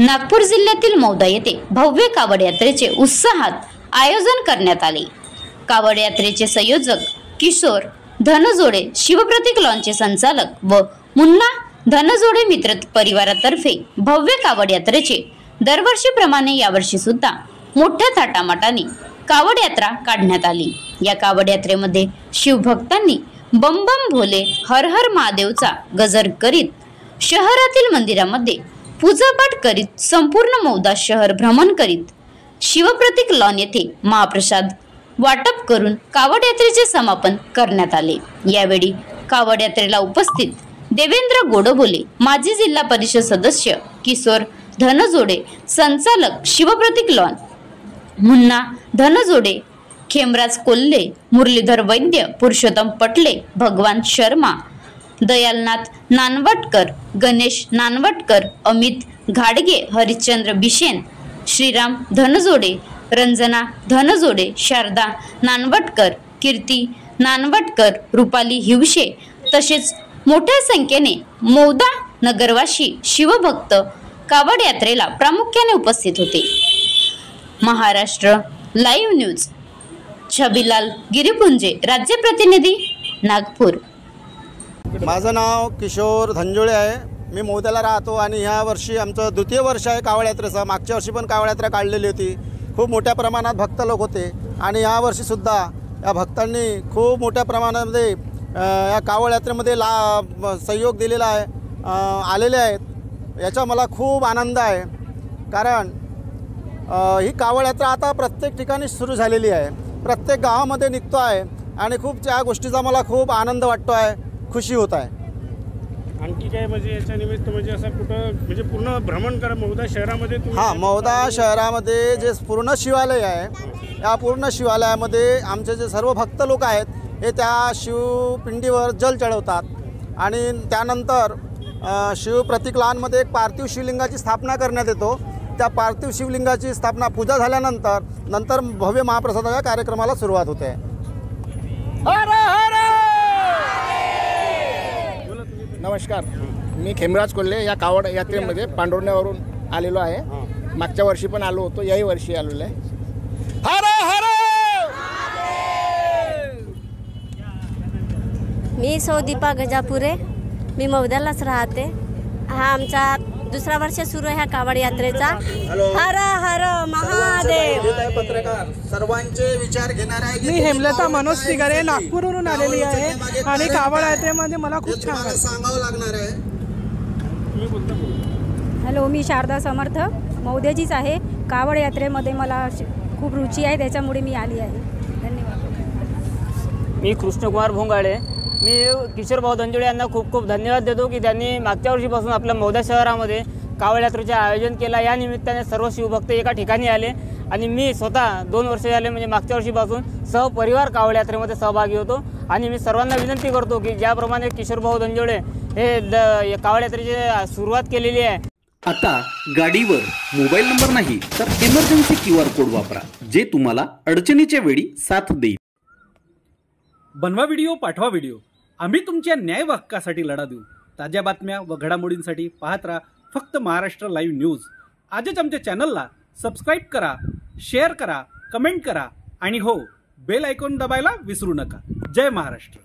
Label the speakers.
Speaker 1: नागपूर जिल्ह्यातील मौदा येथे भव्य कावड यात्रेचे उत्साहात आयोजन करण्यात आले। कावड यात्रेचे संयोजक किशोर धनजोडे, शिवप्रतीक लॉनचे संचालक व मुन्ना धनजोडे मित्र परिवारातर्फे भव्य कावड यात्रेचे दरवर्षीप्रमाणे यावर्षी सुद्धा मोठ्या थाटामाटाने कावड यात्रा काढण्यात आली। या कावड यात्रेमध्ये शिवभक्तांनी बम बम भोले हर हर महादेवचा गजर करीत शहरातील मंदिरामध्ये पूजापाठ करीत संपूर्ण मौदा शहर भ्रमण करीत शिवप्रतीक लॉन येथे महाप्रसाद वाटप करून कावड यात्रेचे समापन करण्यात आले। यावेळी कावड यात्रेला उपस्थित देवेंद्र गोडबोले, माजी जिल्हा परिषद सदस्य किशोर धनजोडे, संचालक शिवप्रतीक लॉन, मुन्ना धनजोडे, खेमराज कोल्हे, मुरलीधर वैद्य, पुरुषोत्तम पटले, भगवान शर्मा, दयालनाथ नानवटकर, गणेश नानवटकर, अमित घाडगे, हरिश्चंद्र बिशेन, श्रीराम धनजोडे, रंजना धनजोडे, शारदा नानवटकर, कीर्ती नानवटकर, रुपाली हिवशे तसेच मोठ्या संख्येने मौदा नगरवासी शिवभक्त कावड यात्रेला प्रामुख्याने उपस्थित होते। महाराष्ट्र लाईव्ह न्यूज, छबिलाल गिरीपुंजे, राज्य प्रतिनिधी, नागपूर।
Speaker 2: माझं नाव किशोर धनजोडे आहे। मी मौद्याला राहतो आणि ह्या वर्षी आमचं द्वितीय वर्ष आहे कावड यात्रेचं। मागच्या वर्षी पण कावड यात्रा काढलेली होती, खूप मोठ्या प्रमाणात भक्त लोक होते आणि या वर्षी सुद्धा या भक्तांनी खूप मोठ्या प्रमाणामध्ये या कावड यात्रेमध्ये सहयोग दिलेला आहे, आलेले आहेत। याचा मला खूप आनंद आहे, कारण ही कावड यात्रा आता प्रत्येक ठिकाणी सुरू झालेली आहे, प्रत्येक गावामध्ये निघतो आहे आणि खूप त्या गोष्टीचा मला खूप आनंद वाटतो आहे, खुशी होत आहे।
Speaker 3: आणखी काय म्हणजे याच्या निमित्त म्हणजे असं कुठं म्हणजे पूर्ण भ्रमण करा मौदा शहरामध्ये?
Speaker 2: हां, मौदा शहरामध्ये जे पूर्ण शिवालय आहे, या पूर्ण शिवालयामध्ये आमचे जे सर्व भक्त लोक आहेत हे त्या शिवपिंडीवर जल चढवतात आणि त्यानंतर शिवप्रतीक लॉनमध्ये एक पार्थिव शिवलिंगाची स्थापना करण्यात येतो। त्या पार्थिव शिवलिंगाची स्थापना पूजा झाल्यानंतर भव्य महाप्रसादाच्या कार्यक्रमाला सुरुवात होते।
Speaker 3: हर हर
Speaker 4: नमस्कार, मी खेमराज कोल्हे या कावड यात्रेमध्ये पांडुरण्यावरून आलेलो आहे। मागच्या वर्षी पण आलो होतो, याही वर्षी आलेलो आहे। हर हर
Speaker 5: मी सौदीपा गजापुरे, मी मौद्यालाच राहते। हा आमचा दुसरा वर्ष सुरू आहे ह्या कावड यात्रेचा। हर हर महादेव।
Speaker 2: पत्रकार सर्वांचे विचार घेणार आहे।
Speaker 6: मी हेमलता मनोज तिगारे नागपूरवरून आलेली आहे आणि कावड यात्रेमध्ये मला खूप छान
Speaker 2: सांगावं लागणार आहे।
Speaker 7: हॅलो, मी शारदा समर्थ, मौद्याचीच आहे। कावड यात्रेमध्ये मला खूप रुची आहे, त्याच्यामुळे मी आली आहे। धन्यवाद।
Speaker 8: मी कृष्णकुमार भोंगाळे, मी किशोर भाऊ धनजोडे यांना खूप खूप धन्यवाद देतो की त्यांनी मागच्या वर्षीपासून आपल्या मौदा शहरामध्ये कावड यात्रेचे आयोजन केला। या निमित्ताने सर्व शिवभक्त एका ठिकाणी आले आणि मी स्वतः 2 वर्ष झाले म्हणजे मागच्या वर्षीपासून सहपरिवार कावड यात्रेमध्ये सहभागी होतो आणि मी सर्वांना विनंती करतो की ज्याप्रमाणे किशोर भाऊ धनजोडे हे कावड यात्रेची सुरुवात केलेली आहे।
Speaker 9: आता गाडीवर मोबाईल नंबर नाही तर इमर्जन्सी QR कोड वापरा, जे तुम्हाला अडचणीच्या वेळी साथ देईल।
Speaker 10: बनवा व्हिडिओ, पाठवा व्हिडिओ, आम्ही तुमच्या न्याय व हक्कासाठी लढा देऊ। ताज्या बातम्या व घडामोडींसाठी पाहत राहा फक्त महाराष्ट्र लाईव्ह न्यूज। आजच आमच्या चॅनलला सबस्क्राईब करा, शेअर करा, कमेंट करा आणि हो, बेल आयकॉन दबायला विसरू नका। जय महाराष्ट्र।